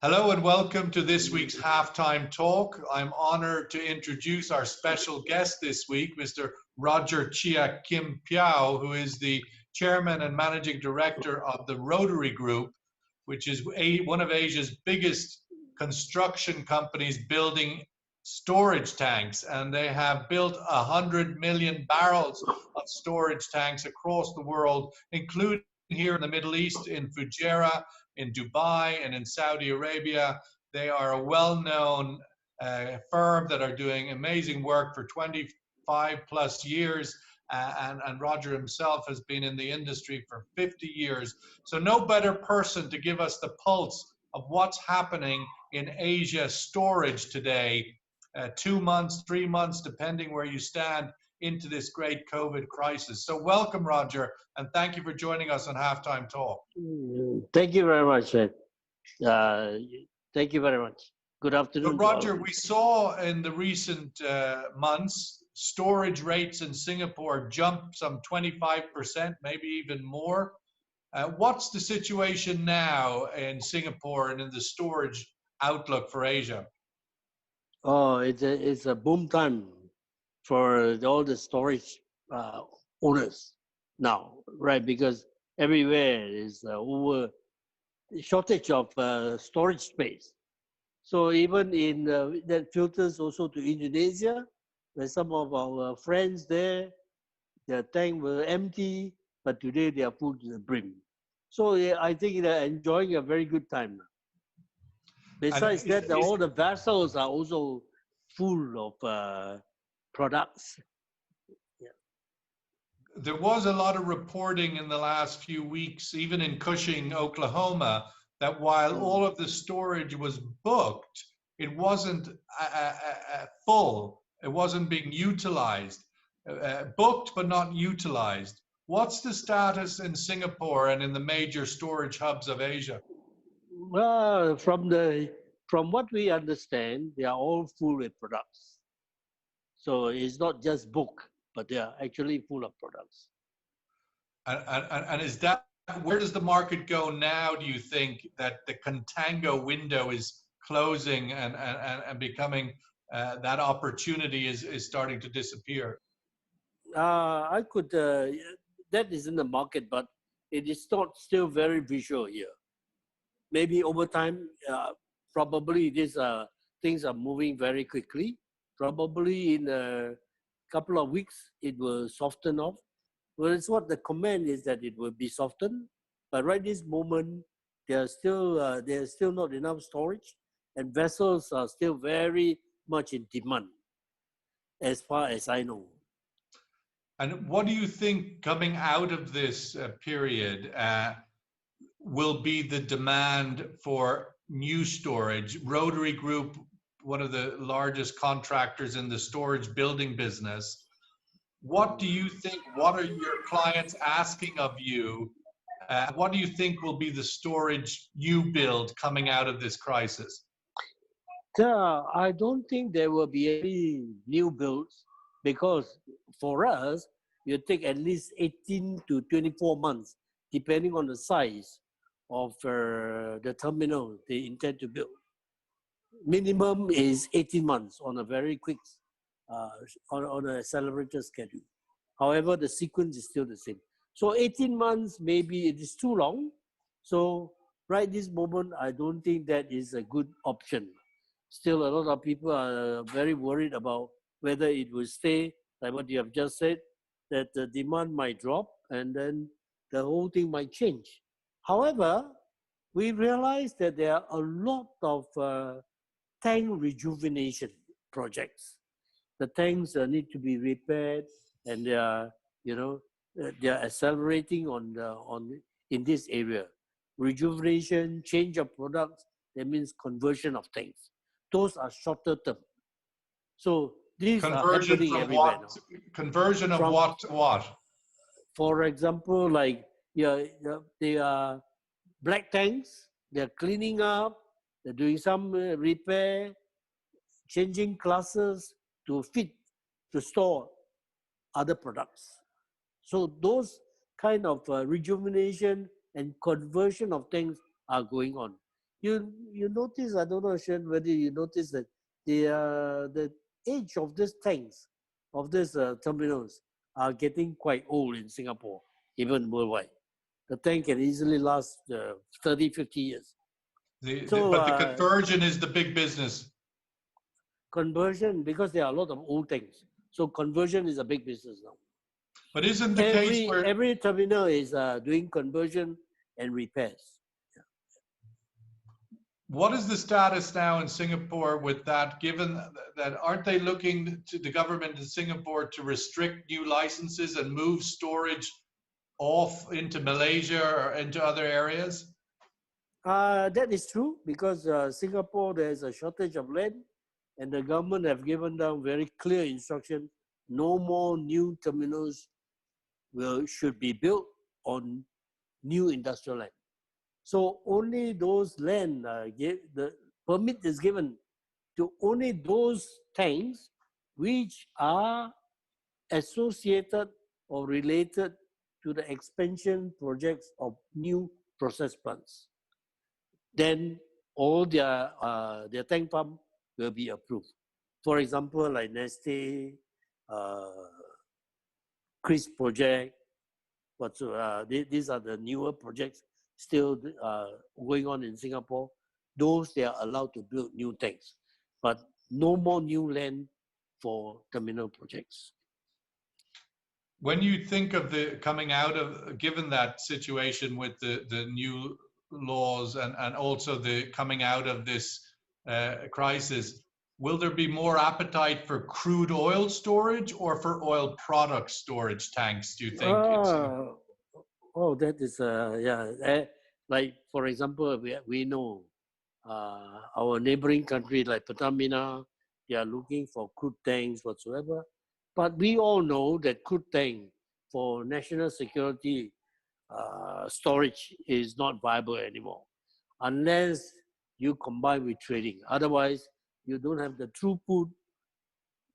Hello and welcome to this week's Halftime Talk. I'm honored to introduce our special guest this week, Mr. Roger Chia Kim Piow, who is the Chairman and Managing Director of the Rotary Group, which is one of Asia's biggest construction companies building storage tanks. And they have built 100 million barrels of storage tanks across the world, including here in the Middle East, in Fujairah, in Dubai, and in Saudi Arabia. They are a well-known firm that are doing amazing work for 25 plus years. And Roger himself has been in the industry for 50 years. So no better person to give us the pulse of what's happening in Asia storage today, 2 months, 3 months, depending where you stand, into this great COVID crisis. So welcome, Roger, and thank you for joining us on Halftime Talk. Thank you very much, Ed. Thank you very much. Good afternoon. So Roger, we saw in the recent months, storage rates in Singapore jumped some 25%, maybe even more. What's the situation now in Singapore and in the storage outlook for Asia? Oh, it's a boom time for all the storage owners now, right? Because everywhere is over shortage of storage space. So even in that filters also to Indonesia, where some of our friends there, their tank were empty, but today they are full to the brim. So yeah, I think they're enjoying a very good time. Besides that, all the vessels are also full of products. Yeah. There was a lot of reporting in the last few weeks, even in Cushing, Oklahoma, that while all of the storage was booked, it wasn't full. It wasn't being utilized. Booked but not utilized. What's the status in Singapore and in the major storage hubs of Asia? Well, from what we understand, they are all full with products. So it's not just book, but they are actually full of products. And is that, where does the market go now, do you think, that the contango window is closing and becoming, that opportunity is starting to disappear? That is in the market, but it is not still very visual here. Maybe over time, probably these things are moving very quickly. Probably in a couple of weeks, it will soften off. Well, it's what the comment is that it will be softened, but right this moment, there's still not enough storage, and vessels are still very much in demand, as far as I know. And what do you think coming out of this period will be the demand for new storage? Rotary Group, one of the largest contractors in the storage building business. What do you think, what are your clients asking of you? What do you think will be the storage you build coming out of this crisis? I don't think there will be any new builds, because for us, you take at least 18 to 24 months, depending on the size of the terminal they intend to build. Minimum is 18 months on a very quick, on an accelerated schedule. However, the sequence is still the same. So 18 months, maybe it is too long. So right this moment, I don't think that is a good option. Still, a lot of people are very worried about whether it will stay, like what you have just said, that the demand might drop and then the whole thing might change. However, we realize that there are a lot of tank rejuvenation projects. The tanks need to be repaired, and they are, they are accelerating in this area. Rejuvenation, change of products, that means conversion of tanks. Those are shorter term. So these are happening everywhere now. Conversion of what to what? For example, like they are black tanks, they're cleaning up, they're doing some repair, changing classes to fit to store other products. So those kind of rejuvenation and conversion of things are going on. you notice, I don't know, Shen, whether you notice that the age of these tanks, of these terminals, are getting quite old in Singapore, even worldwide. The tank can easily last 30, 50 years. So But the conversion is the big business. conversion, because there are a lot of old tanks, so conversion is a big business now. But isn't the case where Every terminal is doing conversion and repairs. what is the status now in Singapore with that, given that aren't they looking to the government in Singapore to restrict new licenses and move storage off into Malaysia or into other areas? That is true, because Singapore, there's a shortage of land, and the government have given down very clear instruction: no more new terminals should be built on new industrial land. So only those land, the permit is given to only those tanks which are associated or related to the expansion projects of new process plants. Then all their tank pump will be approved. For example, like Neste, Chris project, these are the newer projects still going on in Singapore. Those they are allowed to build new tanks, but no more new land for terminal projects. When you think of the coming out of, given that situation with the new laws and also the coming out of this crisis, will there be more appetite for crude oil storage or for oil product storage tanks, do you think? Oh, that is, like, for example, we know our neighboring country like Pertamina, they are looking for crude tanks whatsoever. But we all know that crude tank for national security storage is not viable anymore unless you combine with trading. Otherwise, you don't have the throughput.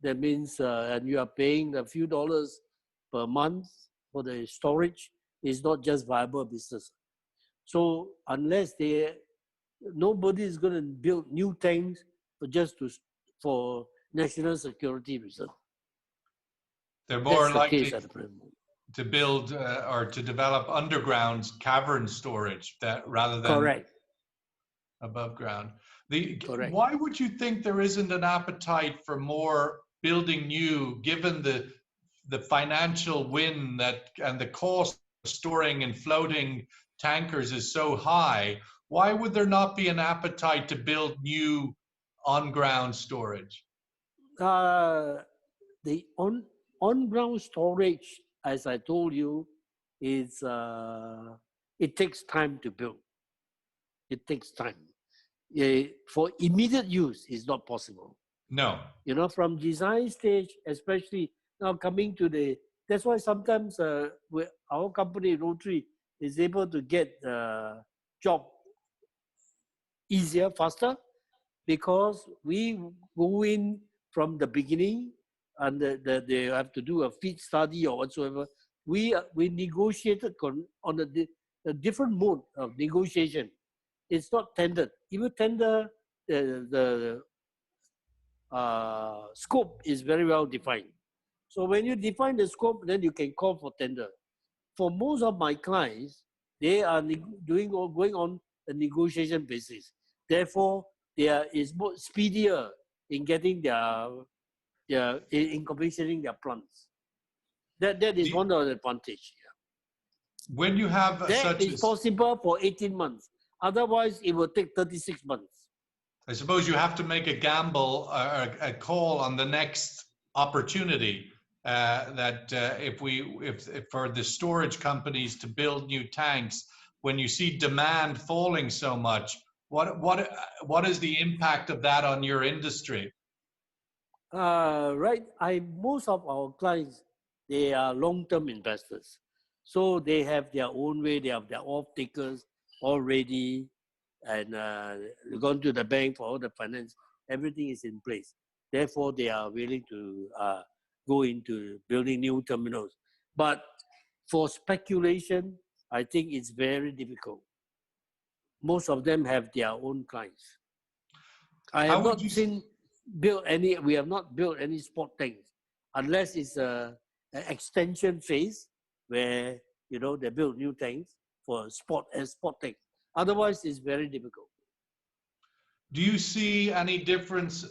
That means, and you are paying a few dollars per month for the storage. Is not just viable business. So unless nobody is going to build new tanks for national security reasons. They're more likely at the present moment. To build or to develop underground cavern storage rather than Correct. Above ground. Correct. Why would you think there isn't an appetite for more building new, given the financial win and the cost of storing and floating tankers is so high? Why would there not be an appetite to build new on-ground storage? The on-ground storage, as I told you, is it takes time to build. It takes time. For immediate use, it's not possible. No. From design stage, especially now coming to that's why sometimes our company, Rotary, is able to get job easier, faster, because we go in from the beginning and they have to do a feed study or whatsoever. We negotiated on a different mode of negotiation. It's not tendered. Even tender, the scope is very well defined. So when you define the scope, then you can call for tender. For most of my clients, they are going on a negotiation basis. Therefore, is more speedier in getting in commissioning their plants. That is one of the advantage. When you have that is possible for 18 months. Otherwise, it will take 36 months. I suppose you have to make a gamble, a call on the next opportunity. If for the storage companies to build new tanks, when you see demand falling so much, what is the impact of that on your industry? Right. Most of our clients, they are long-term investors. So they have their own way, they have their off-takers already, and gone to the bank for all the finance. Everything is in place. Therefore, they are willing to go into building new terminals. But for speculation, I think it's very difficult. most of them have their own clients. I How have would not you? seen built any. We have not built any sport tanks unless it's an extension phase where they build new tanks for sport tanks. Otherwise, it's very difficult. Do you see any difference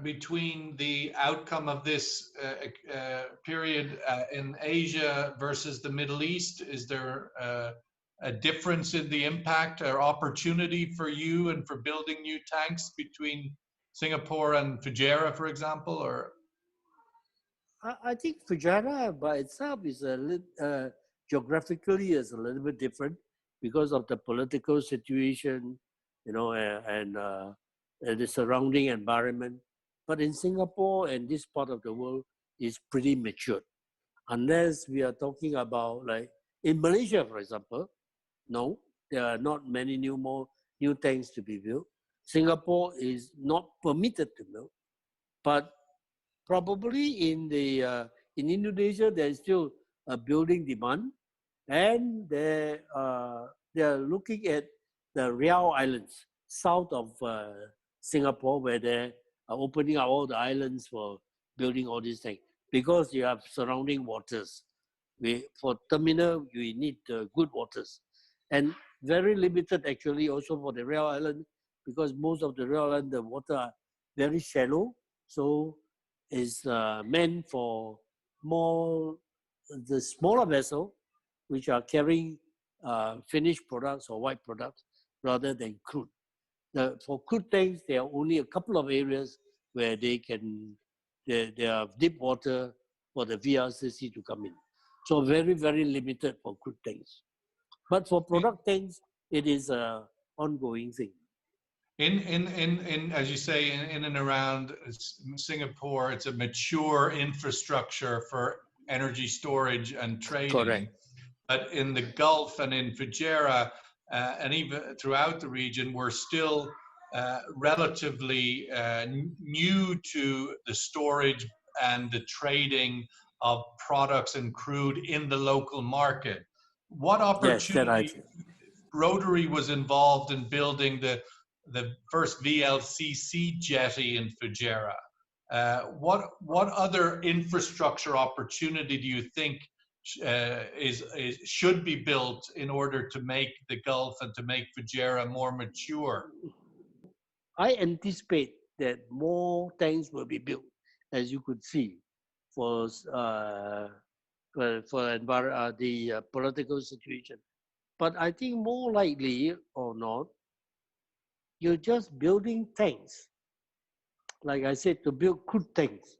between the outcome of this period in Asia versus the Middle East? Is there a difference in the impact or opportunity for you and for building new tanks between Singapore and Fujairah, for example? Or I think Fujairah by itself is geographically is a little bit different because of the political situation, and the surrounding environment. But in Singapore and this part of the world is pretty mature. Unless we are talking about like in Malaysia, for example, no, there are not many new tanks to be built. Singapore is not permitted to build, but probably in Indonesia, there is still a building demand, and they are looking at the Riau Islands south of Singapore, where they are opening up all the islands for building all these things because you have surrounding waters. For terminal, we need good waters, and very limited actually also for the Riau Island because most of the Riau Island the water are very shallow, so is meant for more the smaller vessel, which are carrying finished products or white products rather than crude. For crude tanks, there are only a couple of areas where they are deep water for the VRCC to come in. So very, very limited for crude tanks. But for product tanks, it is an ongoing thing. in as you say, in and around Singapore, it's a mature infrastructure for energy storage and trading. Correct. But in the Gulf and in Fujairah, and even throughout the region, we're still relatively new to the storage and the trading of products and crude in the local market. What Yes, that I opportunity? think. Rotary was involved in building the first VLCC jetty in Fujairah. What other infrastructure opportunity do you think should be built in order to make the Gulf and to make Fujairah more mature? I anticipate that more tanks will be built, as you could see, for the political situation. But I think more likely or not, you're just building tanks. Like I said, to build crude tanks,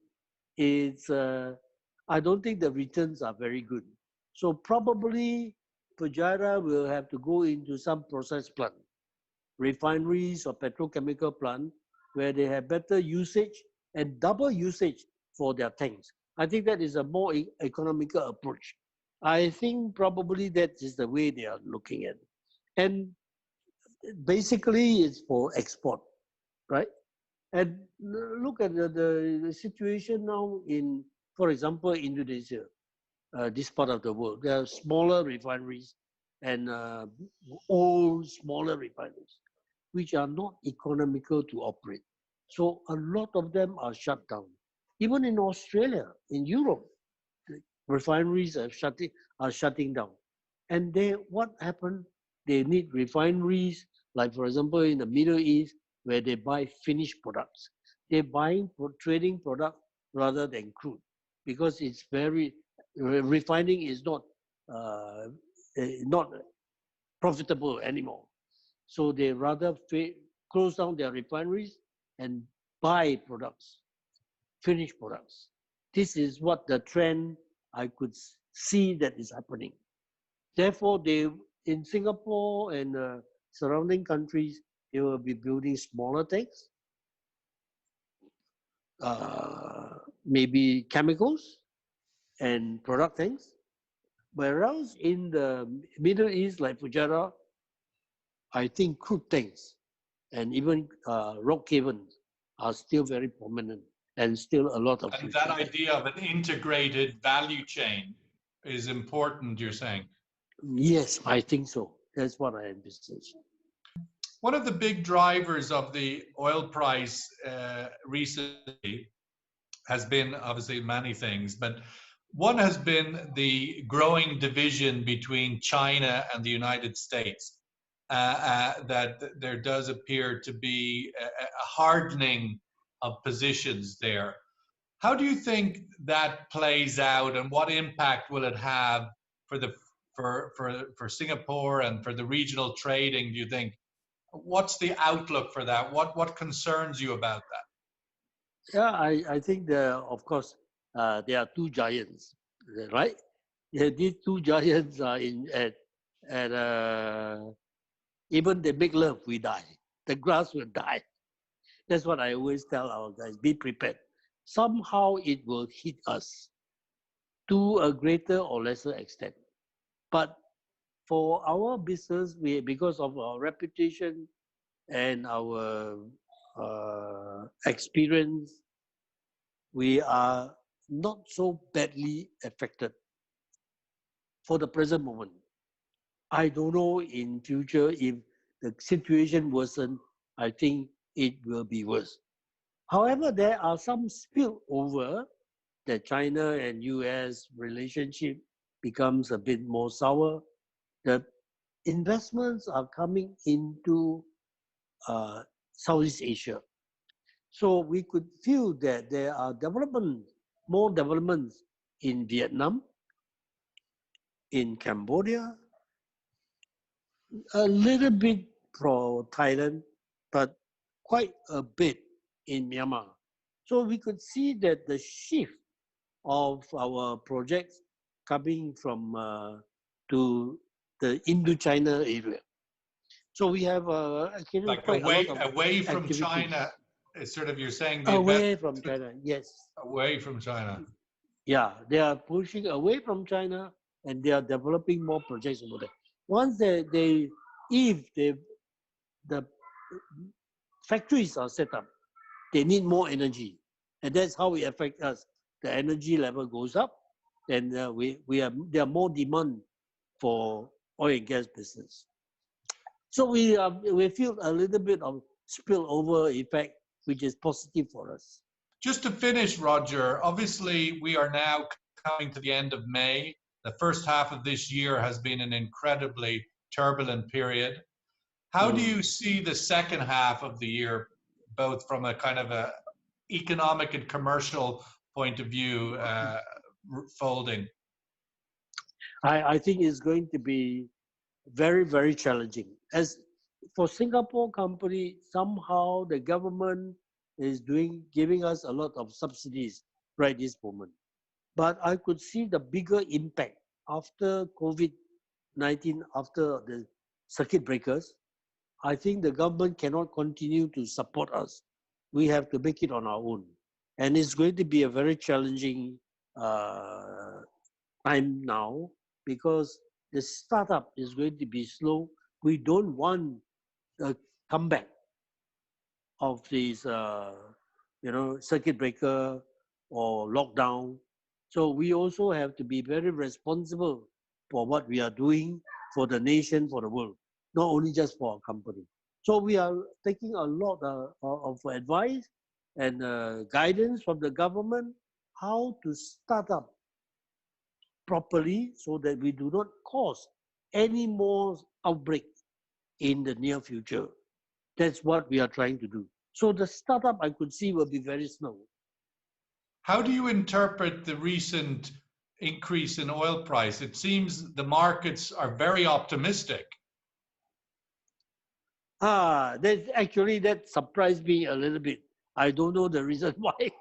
it's I don't think the returns are very good. So probably Fujairah will have to go into some process plant, refineries or petrochemical plant, where they have better usage and double usage for their tanks. I think that is a more economical approach. I think probably that is the way they are looking at it. And basically it's for export, right? And look at the situation now in, for example, Indonesia, this part of the world. There are smaller refineries and old, smaller refineries, which are not economical to operate. So a lot of them are shut down. Even in Australia, in Europe, the refineries are shutting down. And what happened? They need refineries, like for example in the Middle East, where they buy finished products. They're buying trading product rather than crude, because it's refining is not profitable anymore. So they rather close down their refineries and buy products, finished products. This is what the trend I could see that is happening. Therefore, in Singapore and surrounding countries, they will be building smaller tanks, maybe chemicals and product tanks. Whereas in the Middle East, like Fujairah, I think crude tanks and even rock caverns are still very prominent and still a lot of And future. that idea of an integrated value chain is important, you're saying? Yes, I think so. That's what I envisage. One of the big drivers of the oil price recently has been obviously many things, but one has been the growing division between China and the United States. That there does appear to be a hardening of positions there. How do you think that plays out, and what impact will it have for the for Singapore and for the regional trading? Do you think? What's the outlook for that? What concerns you about that? Yeah, I think of course, there are two giants, right? Yeah, these two giants are at even they make love, we die. The grass will die. That's what I always tell our guys: be prepared. Somehow it will hit us to a greater or lesser extent. But for our business, we because of our reputation and our experience, we are not so badly affected for the present moment. I don't know in future if the situation worsen. I think it will be worse. However, there are some spillover that China and US relationship becomes a bit more sour. The investments are coming into Southeast Asia. So we could feel that there are more developments in Vietnam, in Cambodia, a little bit for Thailand, but quite a bit in Myanmar. So we could see that the shift of our projects coming from to the Indo-China area. So we have actually Like quite a lot of away from China, activities is sort of you're saying the away investment from China. Yes, away from China. yeah, they are pushing away from China and they are developing more projects over there. Once if the factories are set up, they need more energy, and that's how it affects us. The energy level goes up, and there are more demand for oil and gas business. So we feel a little bit of spillover effect, which is positive for us. Just to finish, Roger, obviously we are now coming to the end of May. The first half of this year has been an incredibly turbulent period. How do you see the second half of the year, both from a kind of a economic and commercial point of view, folding? I think it's going to be very, very challenging. As for Singapore company, somehow the government is giving us a lot of subsidies right this moment. But I could see the bigger impact after COVID-19, after the circuit breakers. I think the government cannot continue to support us. We have to make it on our own. And it's going to be a very challenging uh, time now because the startup is going to be slow. We don't want a comeback of these, circuit breaker or lockdown. So we also have to be very responsible for what we are doing for the nation, for the world, not only just for our company. So we are taking a lot of advice and guidance from the government how to start up properly so that we do not cause any more outbreak in the near future. That's what we are trying to do. So the startup I could see will be very slow. How do you interpret the recent increase in oil price? It seems the markets are very optimistic. That surprised me a little bit. I don't know the reason why.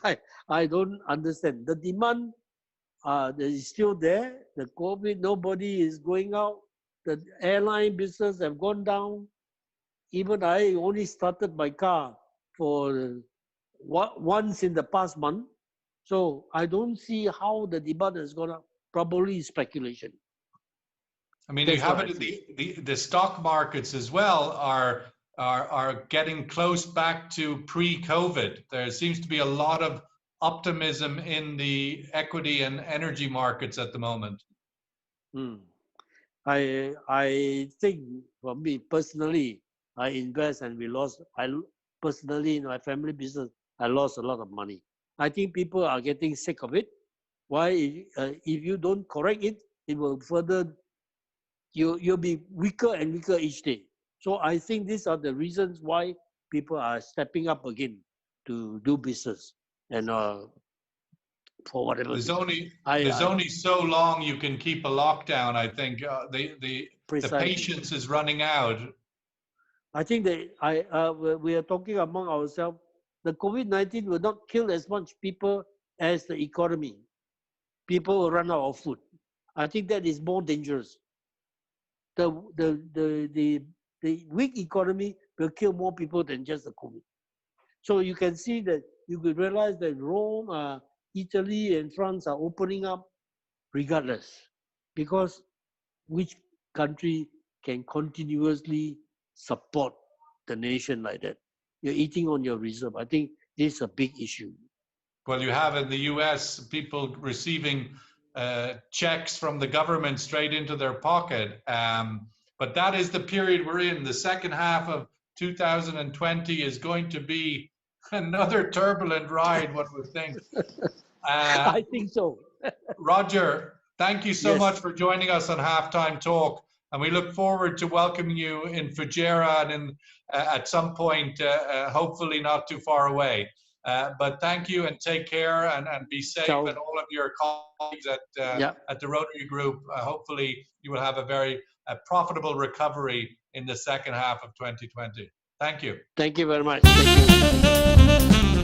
I I don't understand. The demand is still there. The COVID, nobody is going out. The airline business have gone down. Even I only started my car for once in the past month. So I don't see how the demand is gonna probably speculation. I mean, you That's have what I it. see. The stock markets as well are getting close back to pre-COVID. There seems to be a lot of optimism in the equity and energy markets at the moment. Hmm. I think for me personally, I invest and we lost. Personally, in my family business, I lost a lot of money. I think people are getting sick of it. Why? If you don't correct it, it will further, you'll be weaker and weaker each day. So I think these are the reasons why people are stepping up again to do business. And for whatever There's reason. only there's I only so long you can keep a lockdown. I think the precisely. patience is running out. I think that we are talking among ourselves. The COVID-19 will not kill as much people as the economy. People will run out of food. I think that is more dangerous. The the the the, the weak economy will kill more people than just the COVID. So you can see that you could realize that Rome, Italy, and France are opening up regardless, because which country can continuously support the nation like that? You're eating on your reserve. I think this is a big issue. Well, you have in the US people receiving checks from the government straight into their pocket. But that is the period we're in. The second half of 2020 is going to be another turbulent ride, one would think. I think so. Roger, thank you so much Yes. for joining us on Halftime Talk. And we look forward to welcoming you in Fujairah and at some point, hopefully not too far away. But thank you and take care and be safe. Ciao. And all of your colleagues Yeah. at the Rotary Group, hopefully you will have a very profitable recovery in the second half of 2020. Thank you. Thank you very much. Thank you.